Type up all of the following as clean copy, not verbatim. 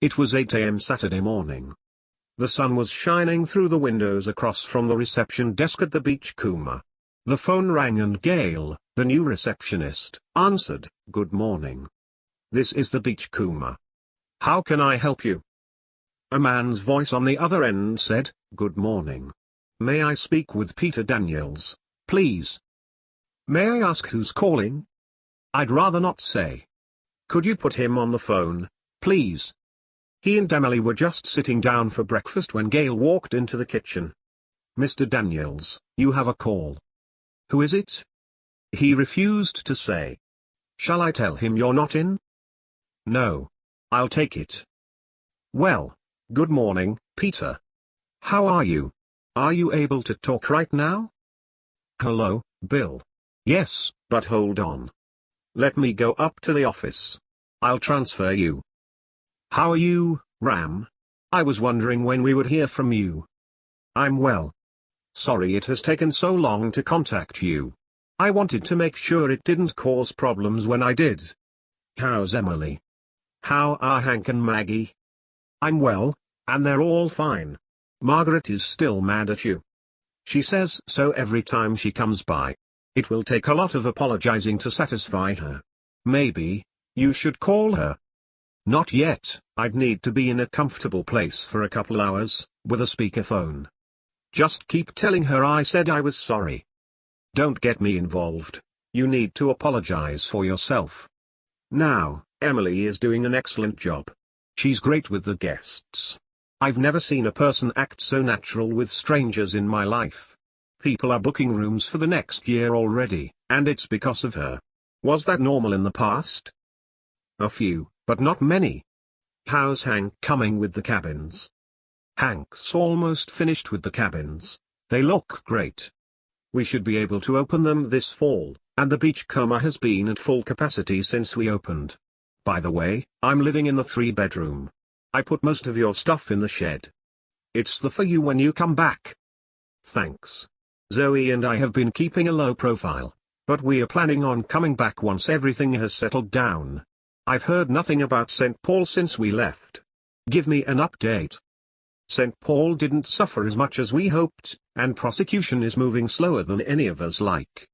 It was 8 a.m. Saturday morning. The sun was shining through the windows across from the reception desk at the Beachcomber. The phone rang and Gail, the new receptionist, answered. "Good morning. This is the Beachcomber. How can I help you?" A man's voice on the other end said, "Good morning. May I speak with Peter Daniels, please?" "May I ask who's calling?" "I'd rather not say." "Could you put him on the phone, please?" He and Emily were just sitting down for breakfast when Gail walked into the kitchen. "Mr. Daniels, you have a call." "Who is it?" He refused to say. "Shall I tell him you're not in?" "No. I'll take it." "Well, good morning, Peter. How are you? Are you able to talk right now?" "Hello, Bill. Yes, but hold on. Let me go up to the office. I'll transfer you." "How are you, Ram? I was wondering when we would hear from you." "I'm well. Sorry it has taken so long to contact you. I wanted to make sure it didn't cause problems when I did." "How's Emily? How are Hank and Maggie?" "I'm well, and they're all fine. Margaret is still mad at you. She says so every time she comes by. It will take a lot of apologizing to satisfy her. Maybe you should call her." "Not yet. I'd need to be in a comfortable place for a couple hours, with a speakerphone. Just keep telling her I said I was sorry. Don't get me involved. You need to apologize for yourself. Now, Emily is doing an excellent job. She's great with the guests. I've never seen a person act so natural with strangers in my life. People are booking rooms for the next year already, and it's because of her. Was that normal in the past?" "A few, but not many." "How's Hank coming with the cabins?" "Hank's almost finished with the cabins. They look great. We should be able to open them this fall, and the Beachcomber has been at full capacity since we opened. By the way, I'm living in the 3-bedroom. I put most of your stuff in the shed. It's for you when you come back." "Thanks. Zoe and I have been keeping a low profile, but we are planning on coming back once everything has settled down. I've heard nothing about St. Paul since we left. Give me an update." "St. Paul didn't suffer as much as we hoped, and prosecution is moving slower than any of us like.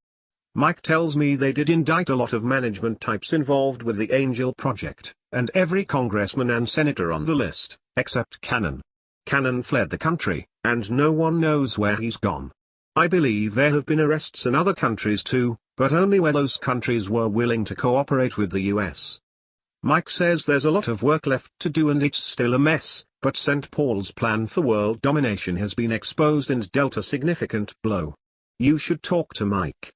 Mike tells me they did indict a lot of management types involved with the Angel Project, and every congressman and senator on the list, except Cannon. Cannon fled the country, and no one knows where he's gone. I believe there have been arrests in other countries too, but only where those countries were willing to cooperate with the US. Mike says there's a lot of work left to do and it's still a mess, but St. Paul's plan for world domination has been exposed and dealt a significant blow. You should talk to Mike.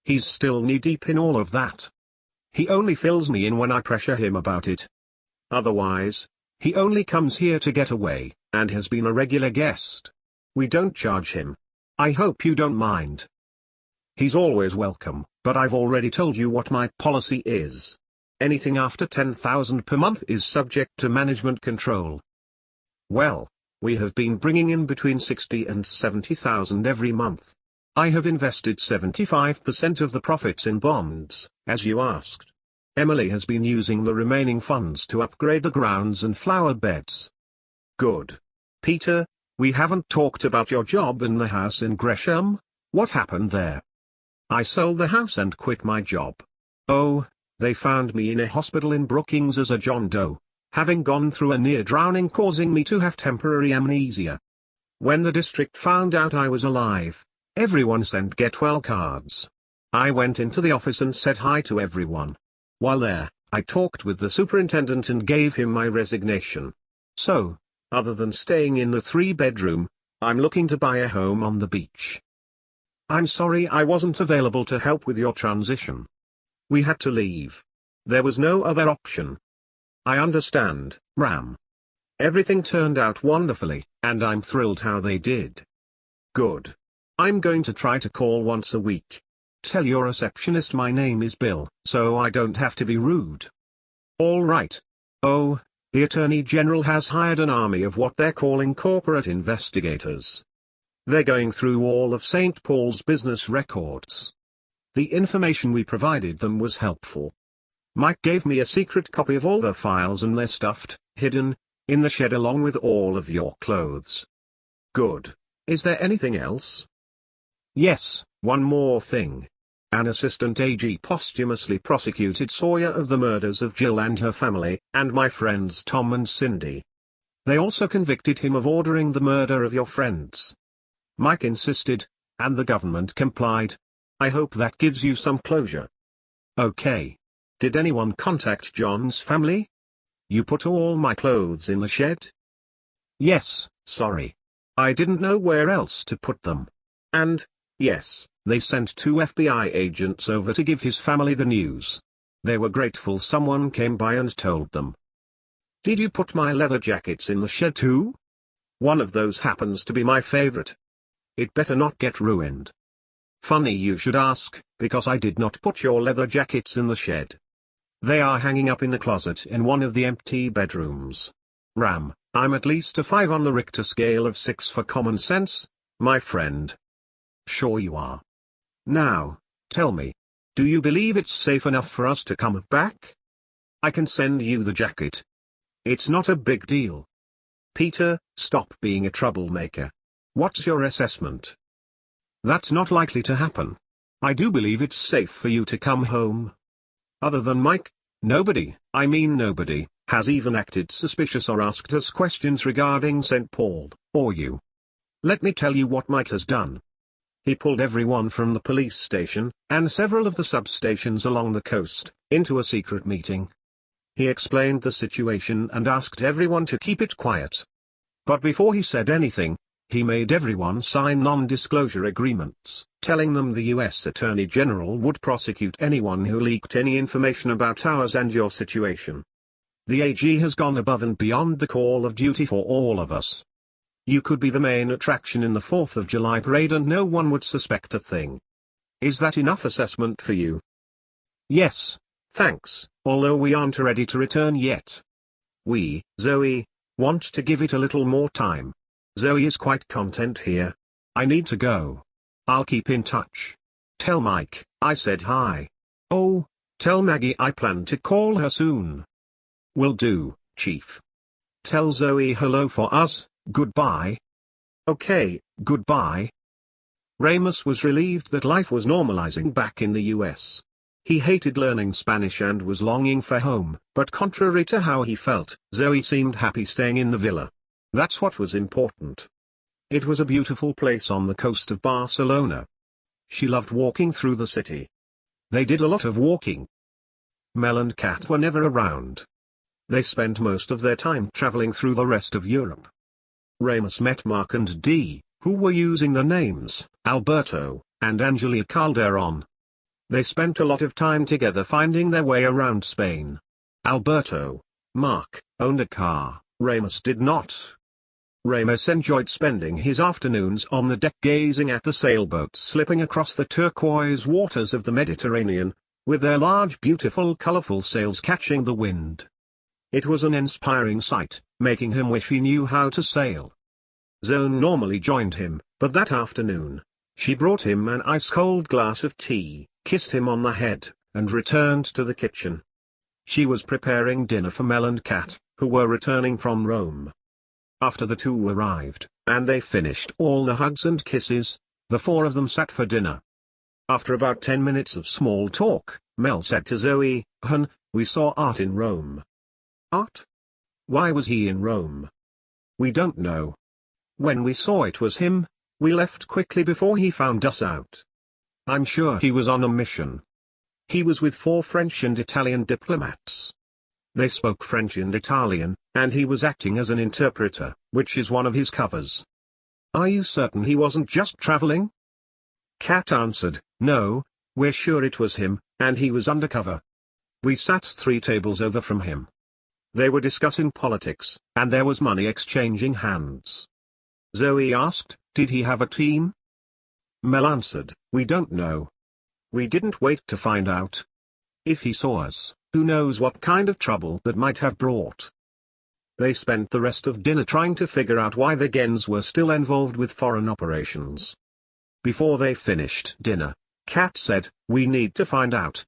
He's still knee-deep in all of that. He only fills me in when I pressure him about it. Otherwise, he only comes here to get away, and has been a regular guest. We don't charge him. I hope you don't mind." "He's always welcome, but I've already told you what my policy is. Anything after 10,000 per month is subject to management control." "Well, we have been bringing in between 60 and 70,000 every month. I have invested 75% of the profits in bonds, as you asked. Emily has been using the remaining funds to upgrade the grounds and flower beds." "Good. Peter, we haven't talked about your job in the house in Gresham. What happened there?" "I sold the house and quit my job. Oh, they found me in a hospital in Brookings as a John Doe, having gone through a near drowning causing me to have temporary amnesia. When the district found out I was alive, everyone sent get well cards. I went into the office and said hi to everyone. While there, I talked with the superintendent and gave him my resignation. So, other than staying in the 3-bedroom, I'm looking to buy a home on the beach." "I'm sorry I wasn't available to help with your transition. We had to leave. There was no other option." "I understand, Ram. Everything turned out wonderfully, and I'm thrilled how they did." "Good. I'm going to try to call once a week. Tell your receptionist my name is Bill, so I don't have to be rude." "All right. Oh, the Attorney General has hired an army of what they're calling corporate investigators. They're going through all of St. Paul's business records. The information we provided them was helpful. Mike gave me a secret copy of all the files and they're stuffed, hidden, In the shed along with all of your clothes. Good. Is there anything else? Yes, one more thing. An assistant AG posthumously prosecuted Sawyer of the murders of Jill and her family, and my friends Tom and Cindy. They also convicted him of ordering the murder of your friends. Mike insisted, and the government complied. I hope that gives you some closure. Okay. Did anyone contact John's family? You put all my clothes in the shed? Yes, sorry. I didn't know where else to put them. And, yes, they sent 2 FBI agents over to give his family the news. They were grateful someone came by and told them. Did you put my leather jackets in the shed too? One of those happens to be my favorite. It better not get ruined. Funny you should ask, because I did not put your leather jackets in the shed. They are hanging up in the closet in one of the empty bedrooms. Ram, I'm at least a 5 on the Richter scale of 6 for common sense, my friend. Sure you are. Now, tell me. Do you believe it's safe enough for us to come back? I can send you the jacket. It's not a big deal. Peter, stop being a troublemaker. What's your assessment? That's not likely to happen. I do believe it's safe for you to come home. Other than Mike, nobody, has even acted suspicious or asked us questions regarding St. Paul, or you. Let me tell you what Mike has done. He pulled everyone from the police station, and several of the substations along the coast, into a secret meeting. He explained the situation and asked everyone to keep it quiet. But before he said anything, he made everyone sign non-disclosure agreements, telling them the U.S. Attorney General would prosecute anyone who leaked any information about ours and your situation. The AG has gone above and beyond the call of duty for all of us. You could be the main attraction in the 4th of July parade and no one would suspect a thing. Is that enough assessment for you? Yes, thanks, although we aren't ready to return yet. We, Zoe, want to give it a little more time. Zoe is quite content here. I need to go. I'll keep in touch. Tell Mike I said hi. Oh, tell Maggie I plan to call her soon. Will do, Chief. Tell Zoe hello for us, goodbye. Okay, goodbye. Ramous was relieved that life was normalizing back in the US. He hated learning Spanish and was longing for home, but contrary to how he felt, Zoe seemed happy staying in the villa. That's what was important. It was a beautiful place on the coast of Barcelona. She loved walking through the city. They did a lot of walking. Mel and Kat were never around. They spent most of their time traveling through the rest of Europe. Ramous met Mark and Dee, who were using the names Alberto and Angelia Calderon. They spent a lot of time together finding their way around Spain. Alberto, Mark, owned a car, Ramous did not. Ramous enjoyed spending his afternoons on the deck gazing at the sailboats slipping across the turquoise waters of the Mediterranean, with their large beautiful colorful sails catching the wind. It was an inspiring sight, making him wish he knew how to sail. Zone normally joined him, but that afternoon, she brought him an ice-cold glass of tea, kissed him on the head, and returned to the kitchen. She was preparing dinner for Mel and Kat, who were returning from Rome. After the two arrived, and they finished all the hugs and kisses, the 4 of them sat for dinner. After about 10 minutes of small talk, Mel said to Zoe, "Hun, we saw Art in Rome." Art? Why was he in Rome? We don't know. When we saw it was him, we left quickly before he found us out. I'm sure he was on a mission. He was with 4 French and Italian diplomats. They spoke French and Italian, and he was acting as an interpreter, which is one of his covers. Are you certain he wasn't just traveling? Kat answered, no, we're sure it was him, and he was undercover. We sat 3 tables over from him. They were discussing politics, and there was money exchanging hands. Zoe asked, did he have a team? Mel answered, we don't know. We didn't wait to find out. If he saw us, who knows what kind of trouble that might have brought. They spent the rest of dinner trying to figure out why the Gens were still involved with foreign operations. Before they finished dinner, Kat said, we need to find out.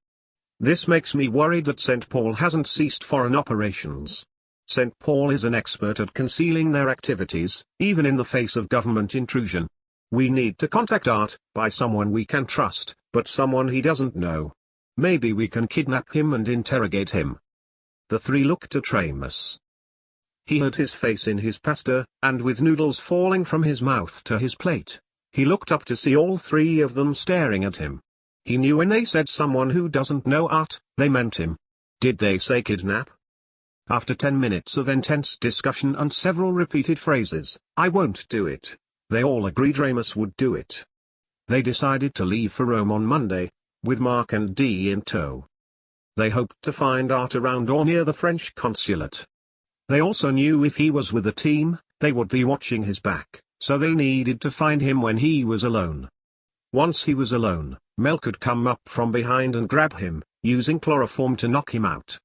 This makes me worried that St. Paul hasn't ceased foreign operations. St. Paul is an expert at concealing their activities, even in the face of government intrusion. We need to contact Art by someone we can trust, but someone he doesn't know. Maybe we can kidnap him and interrogate him. The three looked at Ramous. He hid his face in his pasta, and with noodles falling from his mouth to his plate, he looked up to see all three of them staring at him. He knew when they said someone who doesn't know Art, they meant him. Did they say kidnap? After 10 minutes of intense discussion and several repeated phrases, "I won't do it," they all agreed Ramous would do it. They decided to leave for Rome on Monday, with Mark and Dee in tow. They hoped to find Art around or near the French consulate. They also knew if he was with the team, they would be watching his back, so they needed to find him when he was alone. Once he was alone, Mel could come up from behind and grab him, using chloroform to knock him out.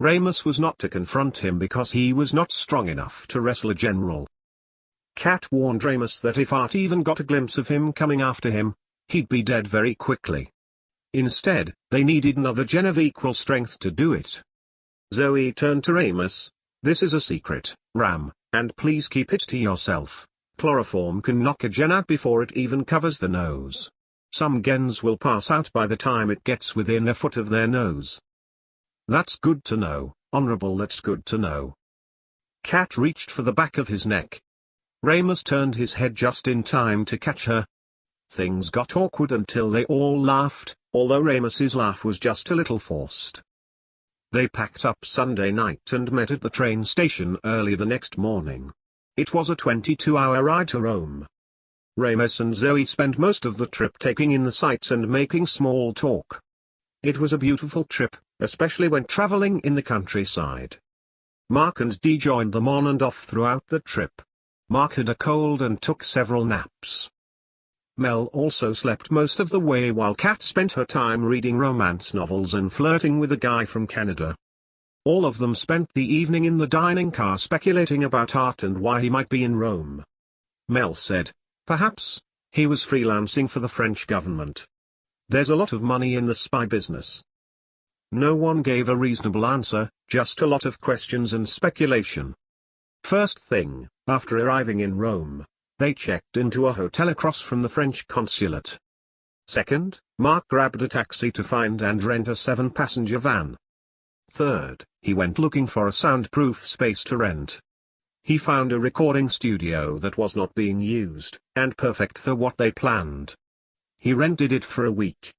Ramous was not to confront him because he was not strong enough to wrestle a general. Cat warned Ramous that if Art even got a glimpse of him coming after him, he'd be dead very quickly. Instead, they needed another gen of equal strength to do it. Zoe turned to Ramous. "This is a secret, Ram, and please keep it to yourself. Chloroform can knock a gen out before it even covers the nose. Some gens will pass out by the time it gets within a foot of their nose." "That's good to know, Honorable, that's good to know." Cat reached for the back of his neck. Ramous turned his head just in time to catch her. Things got awkward until they all laughed, although Ramous's laugh was just a little forced. They packed up Sunday night and met at the train station early the next morning. It was a 22-hour ride to Rome. Ramous and Zoe spent most of the trip taking in the sights and making small talk. It was a beautiful trip, especially when traveling in the countryside. Mark and Dee joined them on and off throughout the trip. Mark had a cold and took several naps. Mel also slept most of the way while Kat spent her time reading romance novels and flirting with a guy from Canada. All of them spent the evening in the dining car speculating about Art and why he might be in Rome. Mel said, perhaps, he was freelancing for the French government. There's a lot of money in the spy business. No one gave a reasonable answer, just a lot of questions and speculation. First thing, after arriving in Rome, they checked into a hotel across from the French consulate. Second, Mark grabbed a taxi to find and rent a 7-passenger van. Third, he went looking for a soundproof space to rent. He found a recording studio that was not being used, and perfect for what they planned. He rented it for a week.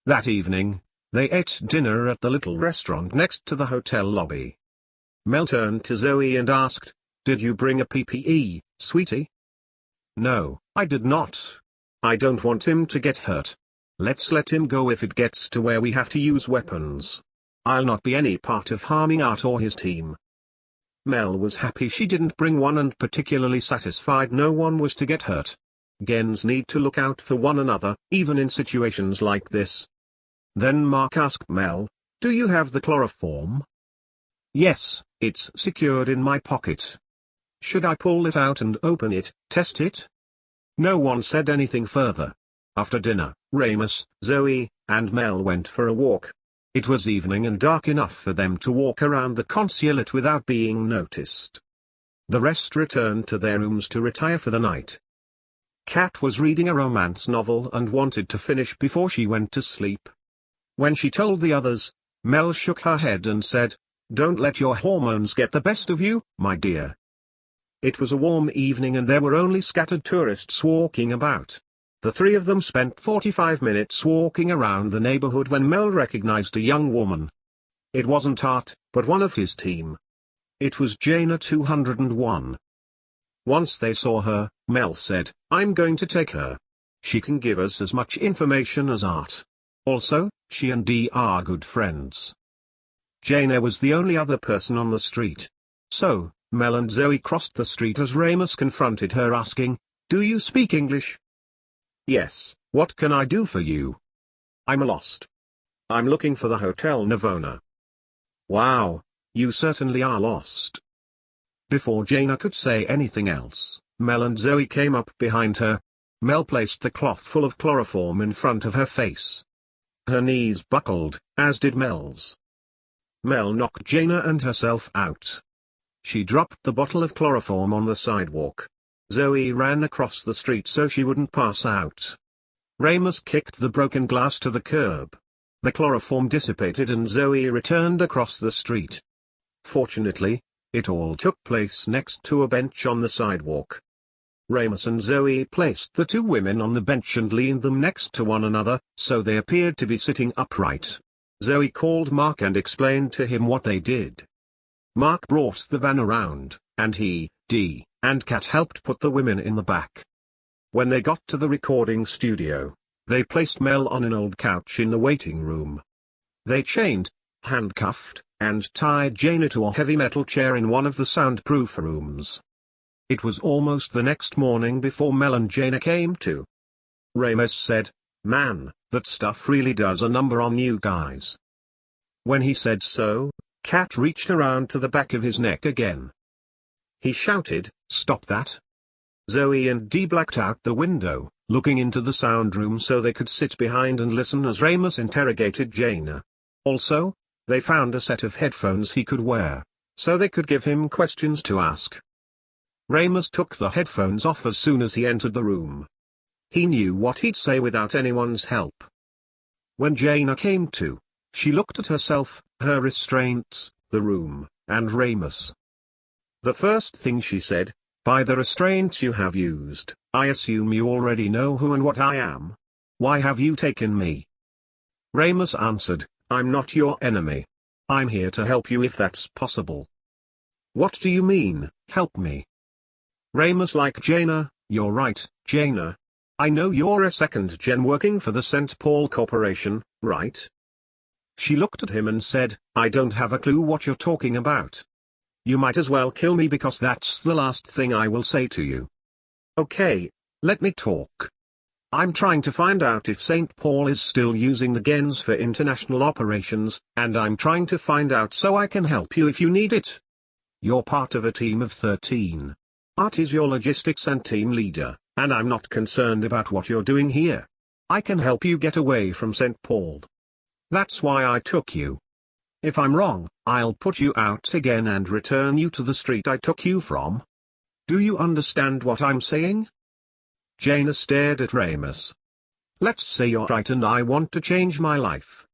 That evening, they ate dinner at the little restaurant next to the hotel lobby. Mel turned to Zoe and asked, "Did you bring a PPE, sweetie?" "No, I did not. I don't want him to get hurt. Let's let him go if it gets to where we have to use weapons. I'll not be any part of harming Art or his team." Mel was happy she didn't bring one and particularly satisfied no one was to get hurt. Gens need to look out for one another, even in situations like this. Then Mark asked Mel, "Do you have the chloroform?" "Yes, it's secured in my pocket." "Should I pull it out and open it, test it?" No one said anything further. After dinner, Ramous, Zoe, and Mel went for a walk. It was evening and dark enough for them to walk around the consulate without being noticed. The rest returned to their rooms to retire for the night. Kat was reading a romance novel and wanted to finish before she went to sleep. When she told the others, Mel shook her head and said, "Don't let your hormones get the best of you, my dear." It was a warm evening and there were only scattered tourists walking about. The three of them spent 45 minutes walking around the neighborhood when Mel recognized a young woman. It wasn't Art, but one of his team. It was Jaina 201. Once they saw her, Mel said, "I'm going to take her. She can give us as much information as Art. Also, she and Dee are good friends." Jaina was the only other person on the street. So, Mel and Zoe crossed the street as Ramous confronted her asking, "Do you speak English?" "Yes, what can I do for you?" "I'm lost. I'm looking for the Hotel Navona." "Wow, you certainly are lost." Before Jaina could say anything else, Mel and Zoe came up behind her. Mel placed the cloth full of chloroform in front of her face. Her knees buckled, as did Mel's. Mel knocked Jaina and herself out. She dropped the bottle of chloroform on the sidewalk. Zoe ran across the street so she wouldn't pass out. Ramous kicked the broken glass to the curb. The chloroform dissipated and Zoe returned across the street. Fortunately, it all took place next to a bench on the sidewalk. Ramous and Zoe placed the two women on the bench and leaned them next to one another, so they appeared to be sitting upright. Zoe called Mark and explained to him what they did. Mark brought the van around, and he, Dee, and Kat helped put the women in the back. When they got to the recording studio, they placed Mel on an old couch in the waiting room. They chained, handcuffed, and tied Jaina to a heavy metal chair in one of the soundproof rooms. It was almost the next morning before Mel and Jaina came to. Ramous said, "Man, that stuff really does a number on you guys." When he said so, Kat reached around to the back of his neck again. He shouted, "Stop that!" Zoe and Dee blacked out the window, looking into the sound room so they could sit behind and listen as Ramous interrogated Jaina. Also, they found a set of headphones he could wear, so they could give him questions to ask. Ramous took the headphones off as soon as he entered the room. He knew what he'd say without anyone's help. When Jaina came to, she looked at herself, her restraints, the room, and Ramous. The first thing she said, "By the restraints you have used, I assume you already know who and what I am. Why have you taken me?" Ramous answered, "I'm not your enemy. I'm here to help you if that's possible." "What do you mean, help me?" Ramous like Jaina, "You're right, Jaina. I know you're a second gen working for the St. Paul Corporation, right?" She looked at him and said, "I don't have a clue what you're talking about. You might as well kill me because that's the last thing I will say to you." "Okay, let me talk. I'm trying to find out if St. Paul is still using the gens for international operations, and I'm trying to find out so I can help you if you need it. You're part of a team of 13. Art is your logistics and team leader, and I'm not concerned about what you're doing here. I can help you get away from St. Paul. That's why I took you. If I'm wrong, I'll put you out again and return you to the street I took you from. Do you understand what I'm saying?" Jaina stared at Ramous. "Let's say you're right and I want to change my life.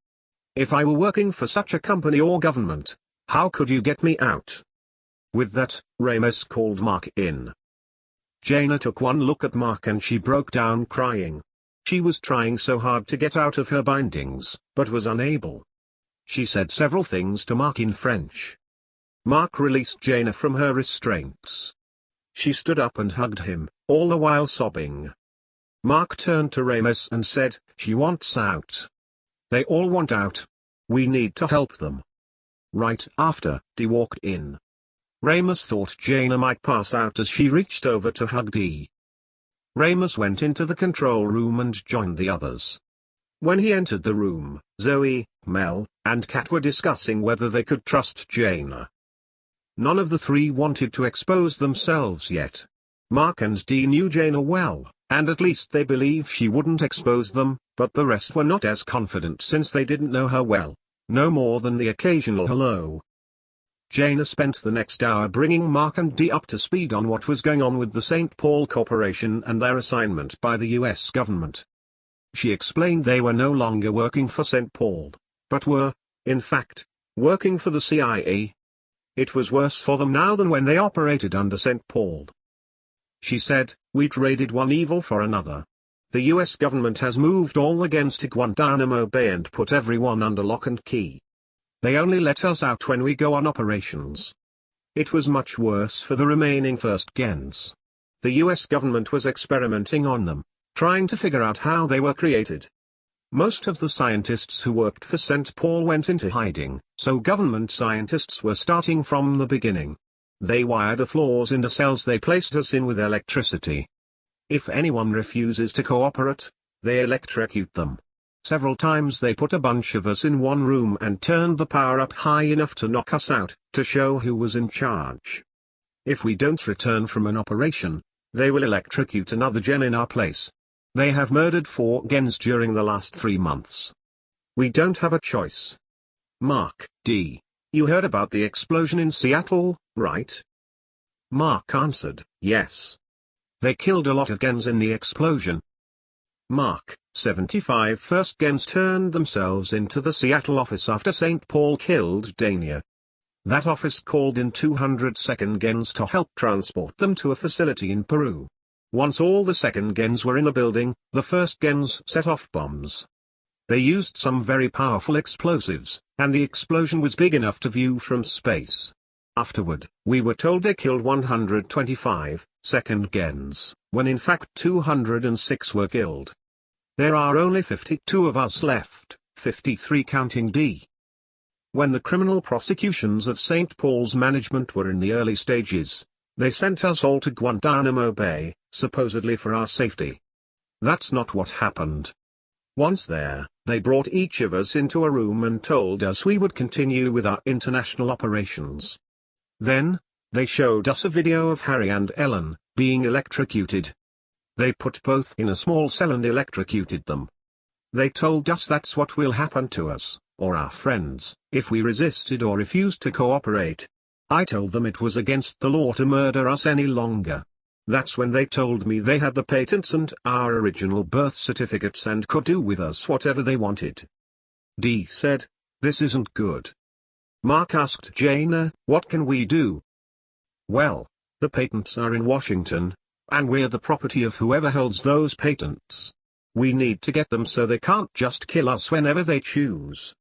If I were working for such a company or government, how could you get me out?" With that, Ramous called Mark in. Jaina took one look at Mark and she broke down crying. She was trying so hard to get out of her bindings, but was unable. She said several things to Mark in French. Mark released Jaina from her restraints. She stood up and hugged him, all the while sobbing. Mark turned to Ramous and said, "She wants out. They all want out. We need to help them." Right after, Dee walked in. Ramous thought Jaina might pass out as she reached over to hug Dee. Ramous went into the control room and joined the others. When he entered the room, Zoe, Mel, and Kat were discussing whether they could trust Jaina. None of the three wanted to expose themselves yet. Mark and Dee knew Jaina well, and at least they believed she wouldn't expose them, but the rest were not as confident since they didn't know her well, no more than the occasional hello. Jaina spent the next hour bringing Mark and Dee up to speed on what was going on with the St. Paul Corporation and their assignment by the US government. She explained they were no longer working for St. Paul, but were, in fact, working for the CIA. It was worse for them now than when they operated under St. Paul. She said, "We traded one evil for another. The US government has moved all the gens to Guantanamo Bay and put everyone under lock and key. They only let us out when we go on operations. It was much worse for the remaining first gens. The US government was experimenting on them, trying to figure out how they were created. Most of the scientists who worked for St. Paul went into hiding, so government scientists were starting from the beginning. They wired the floors in the cells they placed us in with electricity. If anyone refuses to cooperate, they electrocute them. Several times they put a bunch of us in one room and turned the power up high enough to knock us out, to show who was in charge. If we don't return from an operation, they will electrocute another gen in our place. They have murdered 4 gens during the last 3 months. We don't have a choice. Mark, Dee, You heard about the explosion in Seattle, right? Mark answered, yes. They killed a lot of gens in the explosion. Mark, 75 first gens turned themselves into the Seattle office after St. Paul killed RIgnor. That office called in 200 second gens to help transport them to a facility in Peru. Once all the second gens were in the building, the first gens set off bombs. They used some very powerful explosives, and the explosion was big enough to view from space. Afterward, we were told they killed 125 second gens, when in fact 206 were killed. There are only 52 of us left, 53 counting D. When the criminal prosecutions of St. Paul's management were in the early stages, they sent us all to Guantanamo Bay, supposedly for our safety. That's not what happened. Once there, they brought each of us into a room and told us we would continue with our international operations. Then, they showed us a video of Harry and Ellen being electrocuted. They put both in a small cell and electrocuted them. They told us that's what will happen to us, or our friends, if we resisted or refused to cooperate. I told them it was against the law to murder us any longer. That's when they told me they had the patents and our original birth certificates and could do with us whatever they wanted. Dee said, "This isn't good." Mark asked Jaina, "What can we do?" "Well, the patents are in Washington, and we're the property of whoever holds those patents. We need to get them so they can't just kill us whenever they choose."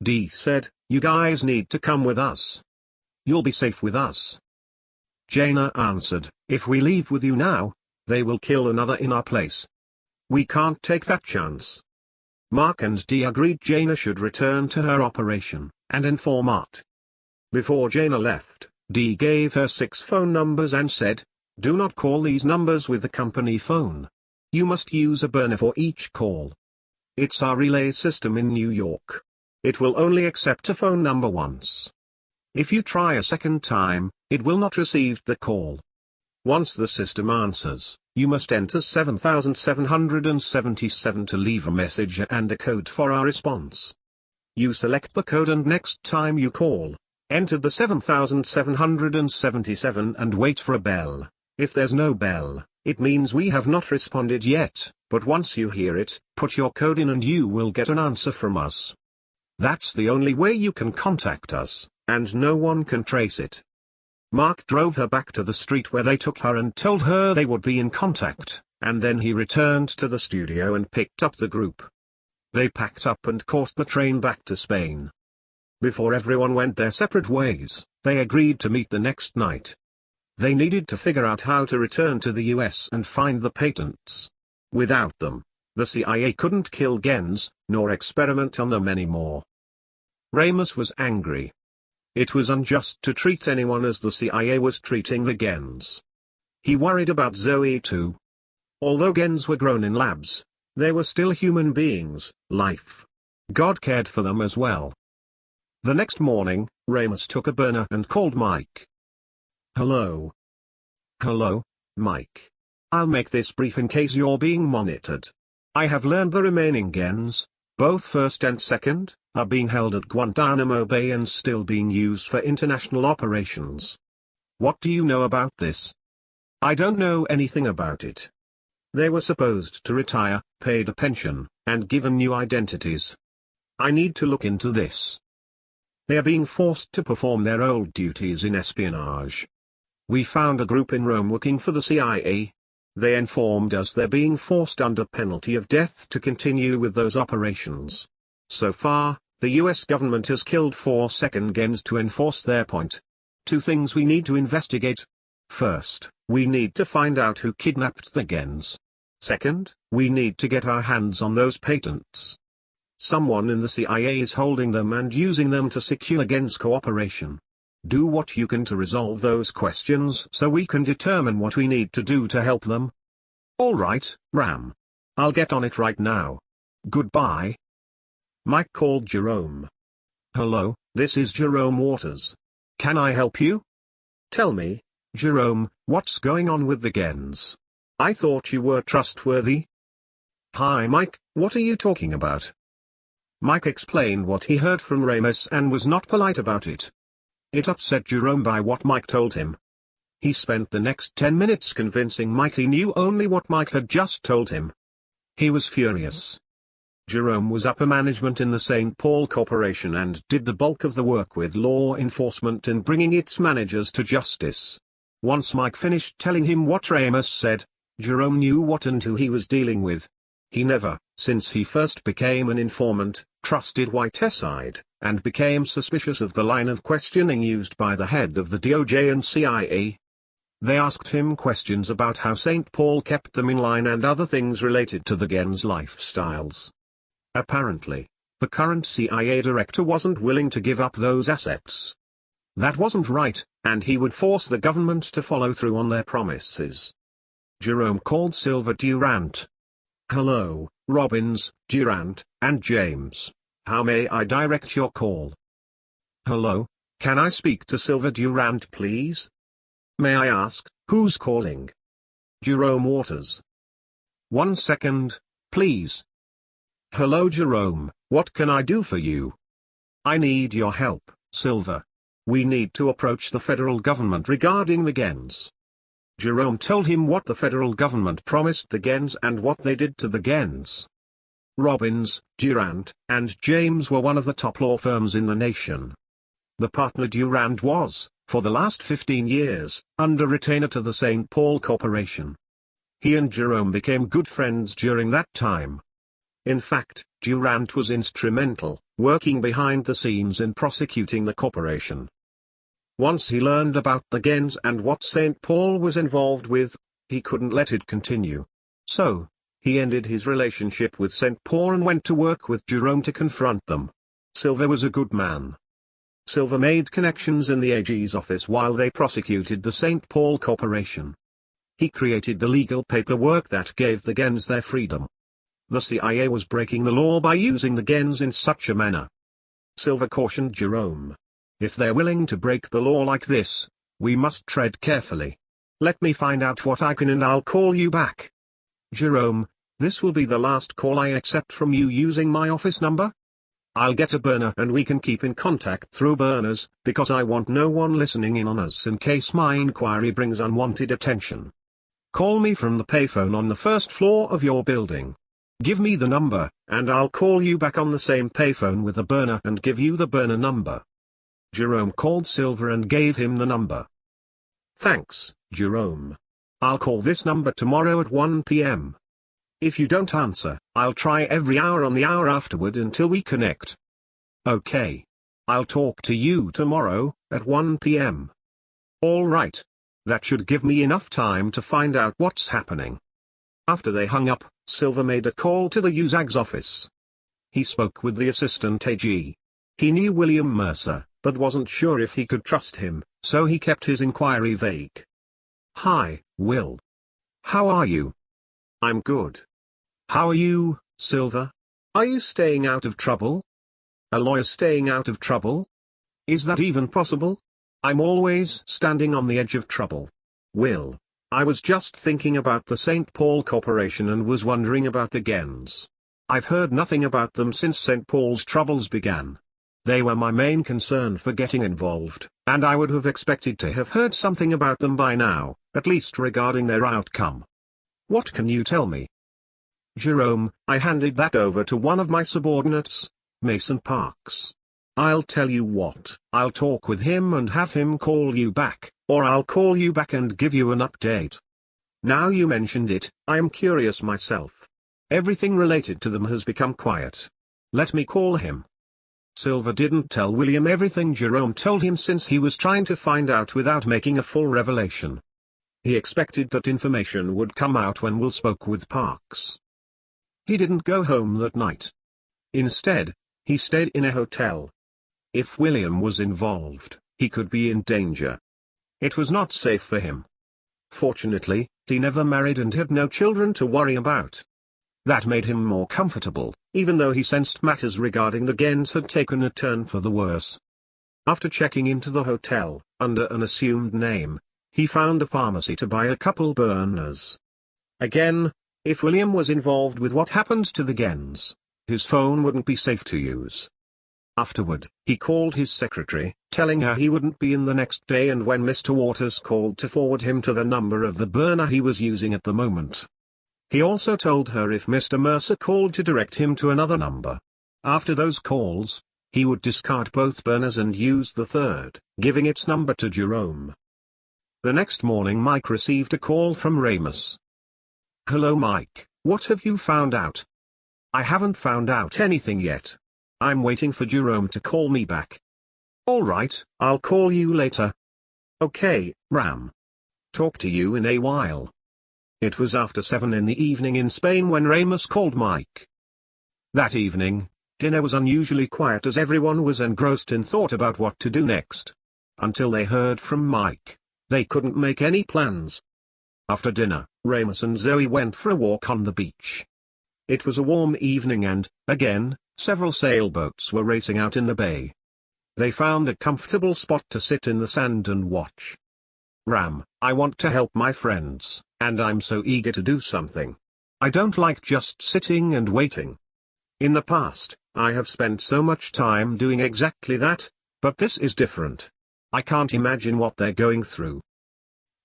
Dee said, "You guys need to come with us. You'll be safe with us." Jaina answered, "If we leave with you now, they will kill another in our place. We can't take that chance." Mark and Dee agreed Jaina should return to her operation, and inform Art. Before Jaina left, Dee gave her 6 phone numbers and said, "Do not call these numbers with the company phone. You must use a burner for each call. It's our relay system in New York. It will only accept a phone number once. If you try a second time, it will not receive the call. Once the system answers, you must enter 7777 to leave a message and a code for our response. You select the code and next time you call, enter the 7777 and wait for a bell. If there's no bell, it means we have not responded yet, but once you hear it, put your code in and you will get an answer from us. That's the only way you can contact us, and no one can trace it." Mark drove her back to the street where they took her and told her they would be in contact, and then he returned to the studio and picked up the group. They packed up and caught the train back to Spain. Before everyone went their separate ways, they agreed to meet the next night. They needed to figure out how to return to the US and find the patents. Without them, the CIA couldn't kill gens, nor experiment on them anymore. Ramous was angry. It was unjust to treat anyone as the CIA was treating the gens. He worried about Zoe too. Although gens were grown in labs, they were still human beings, life. God cared for them as well. The next morning, Ramous took a burner and called Mike. "Hello." "Hello, Mike. I'll make this brief in case you're being monitored. I have learned the remaining gens, both first and second, are being held at Guantanamo Bay and still being used for international operations. What do you know about this?" "I don't know anything about it. They were supposed to retire, paid a pension, and given new identities. I need to look into this. They are being forced to perform their old duties in espionage. We found a group in Rome working for the CIA. They informed us they're being forced under penalty of death to continue with those operations. So far, the US government has killed 4 second gens to enforce their point. 2 things we need to investigate. First, we need to find out who kidnapped the gens. Second, we need to get our hands on those patents. Someone in the CIA is holding them and using them to secure gens cooperation. Do what you can to resolve those questions so we can determine what we need to do to help them." "All right, Ram. I'll get on it right now. Goodbye." Mike called Jerome. "Hello, this is Jerome Waters. Can I help you?" "Tell me, Jerome, what's going on with the gens? I thought you were trustworthy." "Hi Mike, what are you talking about?" Mike explained what he heard from Ramous and was not polite about it. It upset Jerome by what Mike told him. He spent the next 10 minutes convincing Mike he knew only what Mike had just told him. He was furious. Jerome was upper management in the St. Paul Corporation and did the bulk of the work with law enforcement in bringing its managers to justice. Once Mike finished telling him what Ramous said, Jerome knew what and who he was dealing with. He never, since he first became an informant, trusted Whiteside, and became suspicious of the line of questioning used by the head of the DOJ and CIA. They asked him questions about how St. Paul kept them in line and other things related to the gangs' lifestyles. Apparently, the current CIA director wasn't willing to give up those assets. That wasn't right, and he would force the government to follow through on their promises. Jerome called Silver Durant. "Hello, Robbins, Durant, and James. How may I direct your call?" "Hello, can I speak to Silver Durant please? May I ask, who's calling?" "Jerome Waters." "1 second, please." "Hello Jerome, what can I do for you?" "I need your help, Silver. We need to approach the federal government regarding the gangs." Jerome told him what the federal government promised the gangs and what they did to the gangs. Robbins, Durant, and James were one of the top law firms in the nation. The partner Durant was, for the last 15 years, under retainer to the St. Paul Corporation. He and Jerome became good friends during that time. In fact, Durant was instrumental, working behind the scenes in prosecuting the corporation. Once he learned about the gangs and what St. Paul was involved with, he couldn't let it continue. So, he ended his relationship with St. Paul and went to work with Jerome to confront them. Silver was a good man. Silver made connections in the AG's office while they prosecuted the St. Paul Corporation. He created the legal paperwork that gave the gangs their freedom. The CIA was breaking the law by using the gangs in such a manner. Silver cautioned Jerome. "If they're willing to break the law like this, we must tread carefully. Let me find out what I can and I'll call you back." "Jerome, this will be the last call I accept from you using my office number. I'll get a burner and we can keep in contact through burners, because I want no one listening in on us in case my inquiry brings unwanted attention. Call me from the payphone on the first floor of your building. Give me the number, and I'll call you back on the same payphone with a burner and give you the burner number." Jerome called Silver and gave him the number. "Thanks, Jerome. I'll call this number tomorrow at 1 p.m. If you don't answer, I'll try every hour on the hour afterward until we connect." "Okay. I'll talk to you tomorrow, at 1 p.m. "All right. That should give me enough time to find out what's happening." After they hung up, Silver made a call to the USAG's office. He spoke with the assistant AG. He knew William Mercer, but wasn't sure if he could trust him, so he kept his inquiry vague. "Hi, Will. How are you?" "I'm good. How are you, Silver? Are you staying out of trouble?" "A lawyer staying out of trouble? Is that even possible? I'm always standing on the edge of trouble. Will, I was just thinking about the St. Paul Corporation and was wondering about the gangs. I've heard nothing about them since St. Paul's troubles began. They were my main concern for getting involved, and I would have expected to have heard something about them by now, at least regarding their outcome. What can you tell me?" "Jerome, I handed that over to one of my subordinates, Mason Parks. I'll tell you what, I'll talk with him and have him call you back, or I'll call you back and give you an update. Now you mentioned it, I am curious myself. Everything related to them has become quiet. Let me call him." Silver didn't tell William everything Jerome told him since he was trying to find out without making a full revelation. He expected that information would come out when Will spoke with Parks. He didn't go home that night. Instead, he stayed in a hotel. If William was involved, he could be in danger. It was not safe for him. Fortunately, he never married and had no children to worry about. That made him more comfortable, even though he sensed matters regarding the gangs had taken a turn for the worse. After checking into the hotel, under an assumed name, he found a pharmacy to buy a couple burners. Again, if William was involved with what happened to the gangs, his phone wouldn't be safe to use. Afterward, he called his secretary, telling her he wouldn't be in the next day, and when Mr. Waters called to forward him to the number of the burner he was using at the moment. He also told her if Mr. Mercer called to direct him to another number. After those calls, he would discard both burners and use the third, giving its number to Jerome. The next morning Mike received a call from Ramous. "Hello Mike, what have you found out?" "I haven't found out anything yet. I'm waiting for Jerome to call me back." "Alright, I'll call you later." "Okay, Ram. Talk to you in a while." It was after 7 in the evening in Spain when Ramous called Mike. That evening, dinner was unusually quiet as everyone was engrossed in thought about what to do next. Until they heard from Mike, they couldn't make any plans. After dinner, Ramous and Zoe went for a walk on the beach. It was a warm evening and, again, several sailboats were racing out in the bay. They found a comfortable spot to sit in the sand and watch. "Ram, I want to help my friends, and I'm so eager to do something. I don't like just sitting and waiting. In the past, I have spent so much time doing exactly that, but this is different. I can't imagine what they're going through."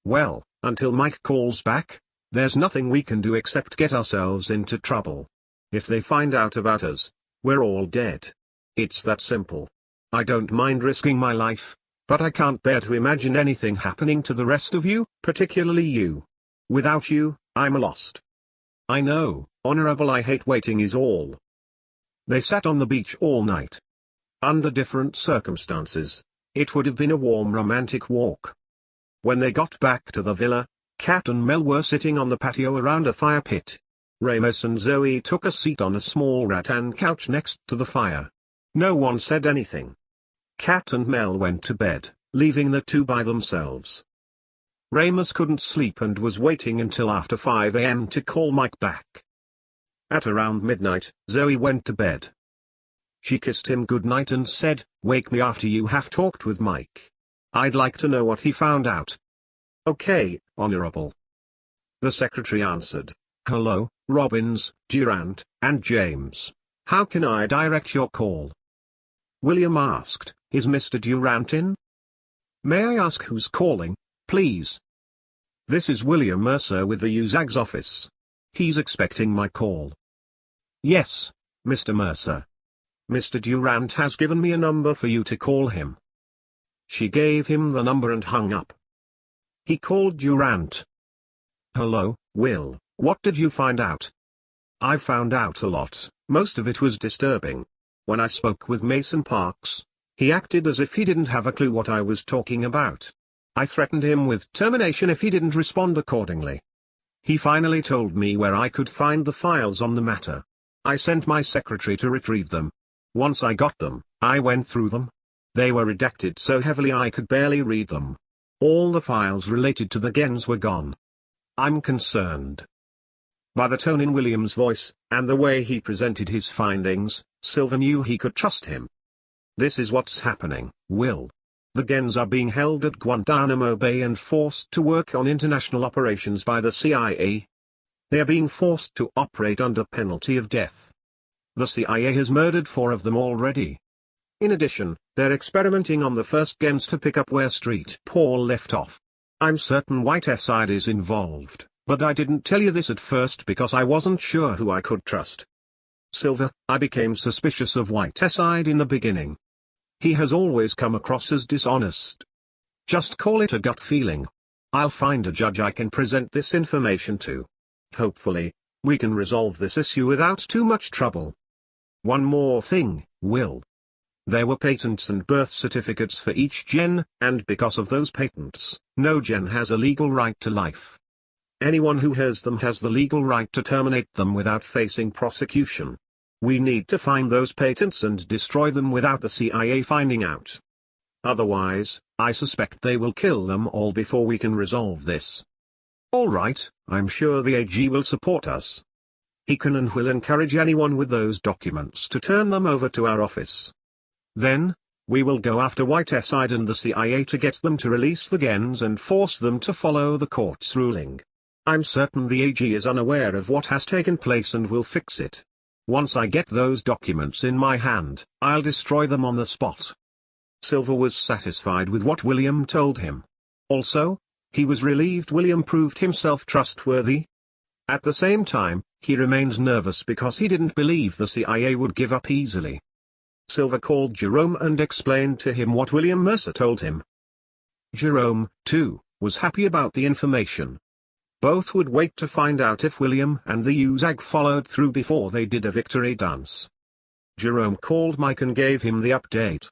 "Well, until Mike calls back, there's nothing we can do except get ourselves into trouble. If they find out about us, we're all dead. It's that simple. I don't mind risking my life, but I can't bear to imagine anything happening to the rest of you, particularly you. Without you, I'm lost." "I know, Honorable, I hate waiting is all." They sat on the beach all night. Under different circumstances, it would have been a warm romantic walk. When they got back to the villa, Kat and Mel were sitting on the patio around a fire pit. Ramous and Zoe took a seat on a small rattan couch next to the fire. No one said anything. Kat and Mel went to bed, leaving the two by themselves. Ramous couldn't sleep and was waiting until after 5 a.m. to call Mike back. At around midnight, Zoe went to bed. She kissed him goodnight and said, "Wake me after you have talked with Mike. I'd like to know what he found out." "Okay, Honorable." The secretary answered, "Hello, Robbins, Durant, and James. How can I direct your call?" William asked, "Is Mr. Durant in?" "May I ask who's calling, please?" "This is William Mercer with the USAG's office. He's expecting my call." "Yes, Mr. Mercer. Mr. Durant has given me a number for you to call him." She gave him the number and hung up. He called Durant. "Hello, Will, what did you find out?" "I found out a lot, most of it was disturbing. When I spoke with Mason Parks, he acted as if he didn't have a clue what I was talking about. I threatened him with termination if he didn't respond accordingly. He finally told me where I could find the files on the matter. I sent my secretary to retrieve them. Once I got them, I went through them. They were redacted so heavily I could barely read them. All the files related to the Gens were gone. I'm concerned." By the tone in William's voice, and the way he presented his findings, Silver knew he could trust him. "This is what's happening, Will. The Gens are being held at Guantanamo Bay and forced to work on international operations by the CIA. They are being forced to operate under penalty of death. The CIA has murdered 4 of them already. In addition, they're experimenting on the first Gens to pick up where Street Paul left off. I'm certain Whiteside is involved, but I didn't tell you this at first because I wasn't sure who I could trust. Silver, I became suspicious of Whiteside in the beginning. He has always come across as dishonest. Just call it a gut feeling. I'll find a judge I can present this information to. Hopefully, we can resolve this issue without too much trouble. One more thing, Will. There were patents and birth certificates for each Gen, and because of those patents, no Gen has a legal right to life. Anyone who has them has the legal right to terminate them without facing prosecution. We need to find those patents and destroy them without the CIA finding out. Otherwise, I suspect they will kill them all before we can resolve this. All right, I'm sure the AG will support us. He can and will encourage anyone with those documents to turn them over to our office. Then, we will go after Whiteside and the CIA to get them to release the Gens and force them to follow the court's ruling. I'm certain the AG is unaware of what has taken place and will fix it. Once I get those documents in my hand, I'll destroy them on the spot. Silver was satisfied with what William told him. Also, he was relieved William proved himself trustworthy. At the same time, he remained nervous because he didn't believe the CIA would give up easily. Silver called Jerome and explained to him what William Mercer told him. Jerome, too, was happy about the information. Both would wait to find out if William and the USAG followed through before they did a victory dance. Jerome called Mike and gave him the update.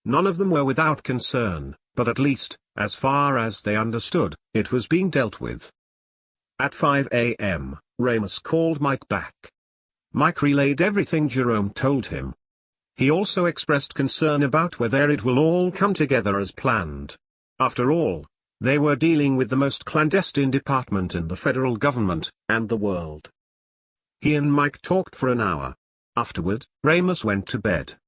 None of them were without concern, but at least, as far as they understood, it was being dealt with. At 5 a.m., Ramous called Mike back. Mike relayed everything Jerome told him. He also expressed concern about whether it will all come together as planned. After all, they were dealing with the most clandestine department in the federal government, and the world. He and Mike talked for an hour. Afterward, Ramous went to bed.